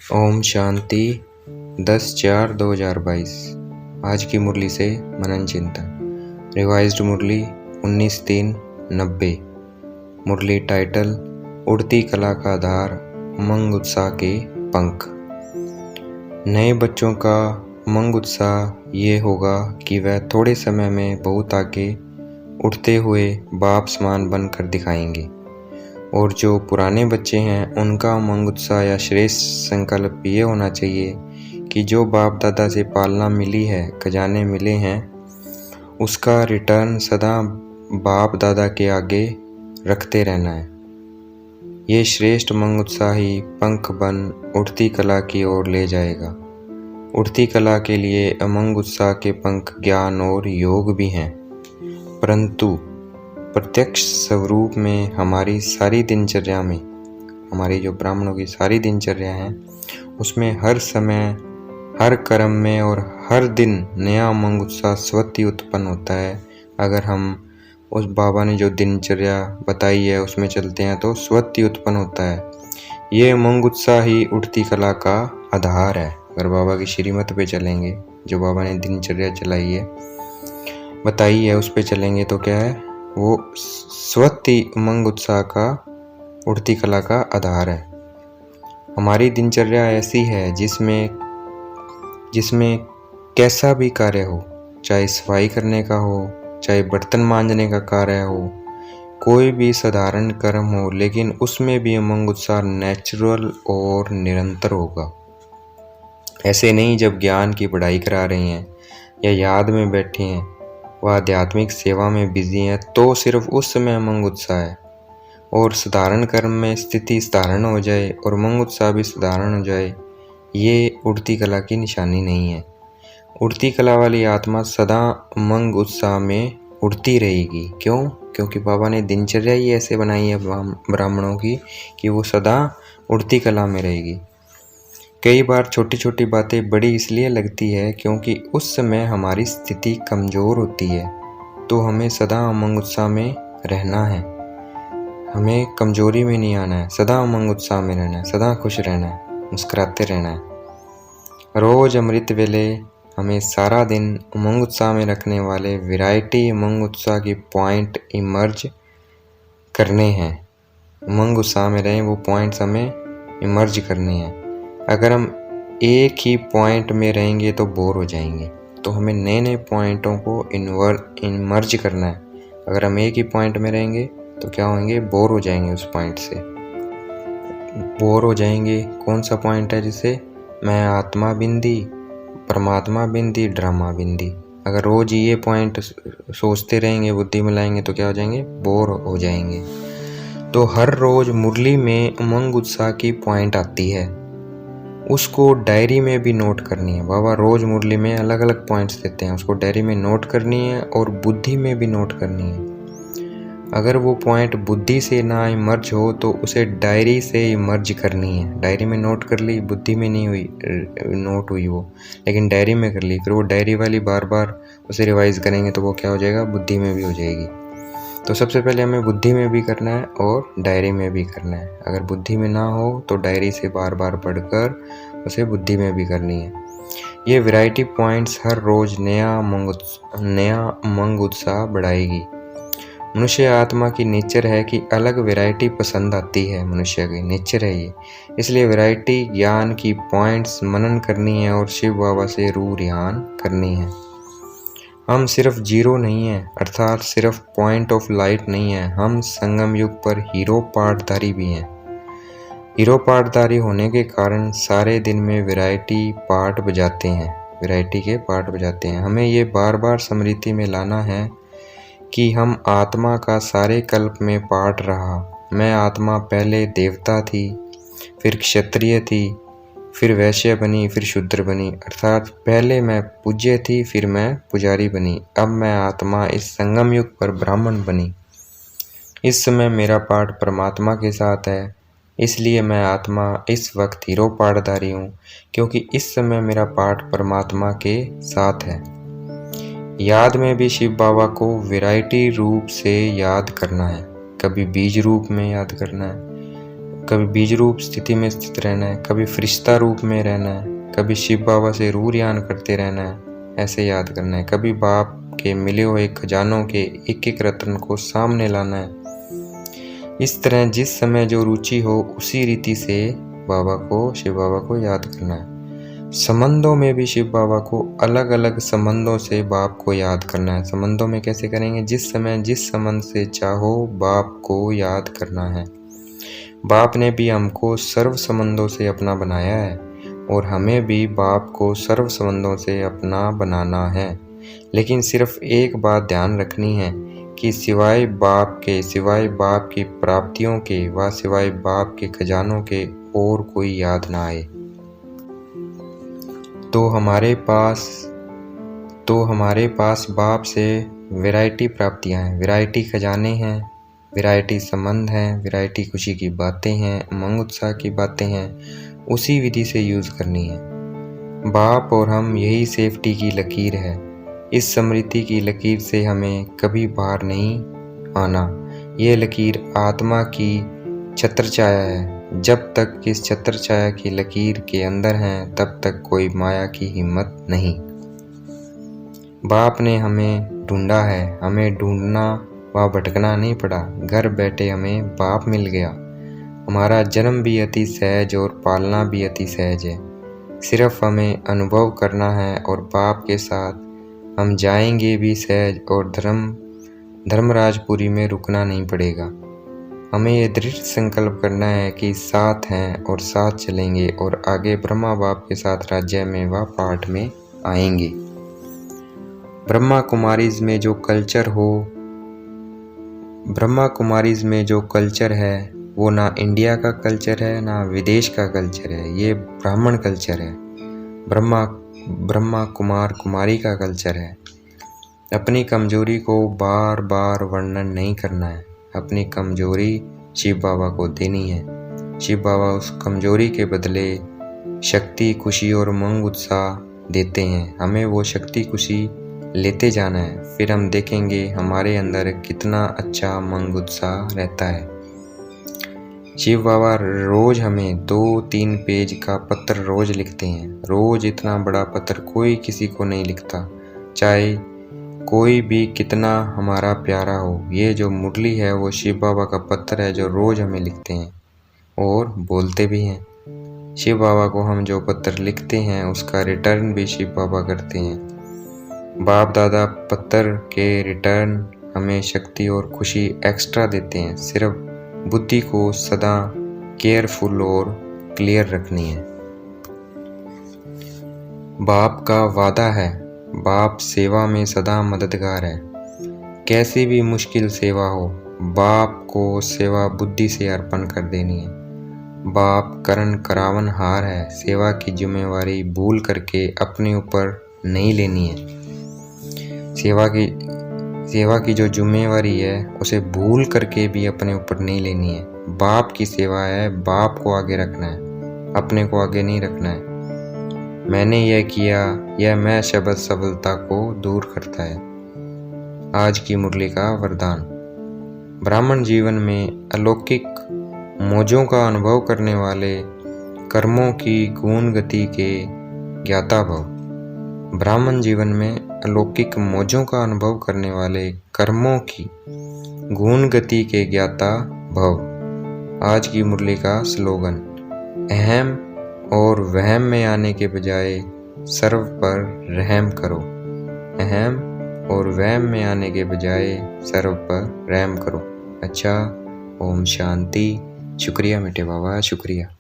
ओम शांति 10/4/2022। आज की मुरली से मनन चिंतन। रिवाइज्ड मुरली 19/3/90। मुरली टाइटल उड़ती कला का आधार उमंग उत्साह के पंख। नए बच्चों का उमंग उत्साह ये होगा कि वह थोड़े समय में बहुत आगे उड़ते हुए बाप समान बनकर दिखाएंगे, और जो पुराने बच्चे हैं उनका उमंग उत्साह या श्रेष्ठ संकल्प ये होना चाहिए कि जो बाप दादा से पालना मिली है, खजाने मिले हैं, उसका रिटर्न सदा बाप दादा के आगे रखते रहना है। ये श्रेष्ठ उमंग उत्साह ही पंख बन उड़ती कला की ओर ले जाएगा। उड़ती कला के लिए उमंग उत्साह के पंख ज्ञान और योग भी हैं, परंतु प्रत्यक्ष स्वरूप में हमारी सारी दिनचर्या में, हमारी जो ब्राह्मणों की सारी दिनचर्या है, उसमें हर समय, हर कर्म में और हर दिन नया उमंग उत्साह स्वतः ही उत्पन्न होता है। अगर हम उस बाबा ने जो दिनचर्या बताई है उसमें चलते हैं तो स्वतः ही उत्पन्न होता है। ये उमंग उत्साह ही उड़ती कला का आधार है। अगर बाबा की श्रीमत पे चलेंगे, जो बाबा ने दिनचर्या चलाई है, बताई है, उस पे चलेंगे तो क्या है, वो स्वतः उमंग उत्साह का उड़ती कला का आधार है। हमारी दिनचर्या ऐसी है जिसमें कैसा भी कार्य हो, चाहे सफाई करने का हो, चाहे बर्तन मांजने का कार्य हो, कोई भी साधारण कर्म हो, लेकिन उसमें भी उमंग उत्साह नेचुरल और निरंतर होगा। ऐसे नहीं जब ज्ञान की पढ़ाई करा रहे हैं या याद में बैठे हैं, वह आध्यात्मिक सेवा में बिजी है तो सिर्फ उस समय उमंग उत्साह है, और साधारण कर्म में स्थिति साधारण हो जाए और उमंग उत्साह भी साधारण हो जाए, ये उड़ती कला की निशानी नहीं है। उड़ती कला वाली आत्मा सदा उमंग उत्साह में उड़ती रहेगी। क्यों? क्योंकि बाबा ने दिनचर्या ही ऐसे बनाई है ब्राह्मणों की कि वो सदा उड़ती कला में रहेगी। कई बार छोटी छोटी बातें बड़ी इसलिए लगती है क्योंकि उस समय हमारी स्थिति कमज़ोर होती है, तो हमें सदा उमंग उत्साह में रहना है। हमें कमज़ोरी में नहीं आना है, सदा उमंग उत्साह में रहना है, सदा खुश रहना है, मुस्कुराते रहना है। रोज़ अमृत वेले हमें सारा दिन उमंग उत्साह में रखने वाले वैरायटी उमंग उत्साह की पॉइंट इमर्ज करने हैं। उमंग उत्साह में रहें, वो पॉइंट्स हमें इमर्ज करने हैं। अगर हम एक ही पॉइंट में रहेंगे तो बोर हो जाएंगे, तो हमें नए नए पॉइंटों को इमर्ज करना है। अगर हम एक ही पॉइंट में रहेंगे तो क्या होंगे, बोर हो जाएंगे। उस पॉइंट से बोर हो जाएंगे। कौन सा पॉइंट है? जिसे मैं आत्मा बिंदी, परमात्मा बिंदी, ड्रामा बिंदी। अगर रोज ये पॉइंट सोचते रहेंगे, बुद्धि में लाएंगे तो क्या हो जाएंगे, बोर हो जाएंगे। तो हर रोज मुरली में उमंग उत्साह की पॉइंट आती है, उसको डायरी में भी नोट करनी है। बाबा रोज मुरली में अलग अलग पॉइंट्स देते हैं, उसको डायरी में नोट करनी है और बुद्धि में भी नोट करनी है। अगर वो पॉइंट बुद्धि से ना इमर्ज हो तो उसे डायरी से इमर्ज करनी है। डायरी में नोट कर ली, बुद्धि में नहीं हुई नोट हुई वो, लेकिन डायरी में कर ली, फिर वो डायरी वाली बार बार उसे रिवाइज करेंगे तो वो क्या हो जाएगा, बुद्धि में भी हो जाएगी। तो सबसे पहले हमें बुद्धि में भी करना है और डायरी में भी करना है। अगर बुद्धि में ना हो तो डायरी से बार बार पढ़कर उसे बुद्धि में भी करनी है। ये वैरायटी पॉइंट्स हर रोज नया उमंग उत्साह बढ़ाएगी। मनुष्य आत्मा की नेचर है कि अलग वैरायटी पसंद आती है, मनुष्य की नेचर है ये। इसलिए वैरायटी ज्ञान की पॉइंट्स मनन करनी है और शिव बाबा से रूह रिहान करनी है। हम सिर्फ जीरो नहीं हैं, अर्थात सिर्फ पॉइंट ऑफ लाइट नहीं है, हम संगम युग पर हीरो पार्टधारी भी हैं। हीरो पार्टधारी होने के कारण सारे दिन में वैरायटी पार्ट बजाते हैं, वैरायटी के पार्ट बजाते हैं। हमें ये बार बार स्मृति में लाना है कि हम आत्मा का सारे कल्प में पार्ट रहा। मैं आत्मा पहले देवता थी, फिर क्षत्रिय थी, फिर वैश्य बनी, फिर शूद्र बनी, अर्थात पहले मैं पूज्य थी, फिर मैं पुजारी बनी। अब मैं आत्मा इस संगम युग पर ब्राह्मण बनी। इस समय मेरा पाठ परमात्मा के साथ है, इसलिए मैं आत्मा इस वक्त हीरो पाठधारी हूँ, क्योंकि इस समय मेरा पाठ परमात्मा के साथ है। याद में भी शिव बाबा को वैरायटी रूप से याद करना है। कभी बीज रूप में याद करना है, कभी बीज रूप स्थिति में स्थित रहना है, कभी फरिश्ता रूप में रहना है, कभी शिव बाबा से रूह यान करते रहना है, ऐसे याद करना है, कभी बाप के मिले हुए खजानों के एक एक रत्न को सामने लाना है। इस तरह जिस समय जो रुचि हो उसी रीति से शिव बाबा को याद करना है। संबंधों में भी शिव बाबा को अलग अलग संबंधों से बाप को याद करना है। संबंधों में कैसे करेंगे? जिस समय जिस संबंध से चाहो बाप को याद करना है। बाप ने भी हमको सर्व संबंधों से अपना बनाया है और हमें भी बाप को सर्व संबंधों से अपना बनाना है। लेकिन सिर्फ एक बात ध्यान रखनी है कि सिवाय बाप की प्राप्तियों के व सिवाय बाप के खजानों के और कोई याद ना आए। तो हमारे पास बाप से वैरायटी प्राप्तियां हैं, वैरायटी खजाने हैं, वैरायटी संबंध हैं, वैरायटी खुशी की बातें हैं, उमंग उत्साह की बातें हैं। उसी विधि से यूज़ करनी है। बाप और हम यही सेफ्टी की लकीर है। इस स्मृति की लकीर से हमें कभी बाहर नहीं आना। ये लकीर आत्मा की छत्र छाया है। जब तक इस छत्र छाया की लकीर के अंदर हैं तब तक कोई माया की हिम्मत नहीं। बाप ने हमें ढूंढा है, हमें ढूंढना व भटकना नहीं पड़ा। घर बैठे हमें बाप मिल गया। हमारा जन्म भी अति सहज और पालना भी अति सहज है। सिर्फ हमें अनुभव करना है और बाप के साथ हम जाएंगे भी सहज और धर्मराजपुरी में रुकना नहीं पड़ेगा। हमें ये दृढ़ संकल्प करना है कि साथ हैं और साथ चलेंगे और आगे ब्रह्मा बाप के साथ राज्य में व पाठ में आएंगे। ब्रह्मा कुमारीज में जो कल्चर है वो ना इंडिया का कल्चर है ना विदेश का कल्चर है। ये ब्राह्मण कल्चर है, ब्रह्मा कुमारी का कल्चर है। अपनी कमजोरी को बार बार वर्णन नहीं करना है। अपनी कमजोरी शिव बाबा को देनी है। शिव बाबा उस कमजोरी के बदले शक्ति, खुशी और उमंग उत्साह देते हैं। हमें वो शक्ति, खुशी लेते जाना है। फिर हम देखेंगे हमारे अंदर कितना अच्छा उमंग उत्साह रहता है। शिव बाबा रोज हमें 2-3 पेज का पत्र रोज लिखते हैं। रोज इतना बड़ा पत्र कोई किसी को नहीं लिखता, चाहे कोई भी कितना हमारा प्यारा हो। ये जो मुरली है वो शिव बाबा का पत्र है जो रोज हमें लिखते हैं और बोलते भी हैं। शिव बाबा को हम जो पत्र लिखते हैं उसका रिटर्न भी शिव बाबा करते हैं। बाप दादा पत्र के रिटर्न हमें शक्ति और खुशी एक्स्ट्रा देते हैं। सिर्फ बुद्धि को सदा केयरफुल और क्लियर रखनी है। बाप का वादा है, बाप सेवा में सदा मददगार है। कैसी भी मुश्किल सेवा हो, बाप को सेवा बुद्धि से अर्पण कर देनी है। बाप करण करावन हार है। सेवा की जिम्मेवारी भूल करके अपने ऊपर नहीं लेनी है। सेवा की जो जिम्मेवारी है उसे भूल करके भी अपने ऊपर नहीं लेनी है। बाप की सेवा है, बाप को आगे रखना है, अपने को आगे नहीं रखना है। मैंने यह किया, यह मैं शब्द सफलता को दूर करता है। आज की मुरली का वरदान। ब्राह्मण जीवन में अलौकिक मौजों का अनुभव करने वाले कर्मों की गुण गति के ज्ञाता भव। ब्राह्मण जीवन में अलौकिक मौजों का अनुभव करने वाले कर्मों की गुण गति के ज्ञाता भव। आज की मुरली का स्लोगन। अहम और वहम में आने के बजाय सर्व पर रहम करो। अहम और वहम में आने के बजाय सर्व पर रहम करो। अच्छा, ओम शांति। शुक्रिया मेरे बाबा, शुक्रिया।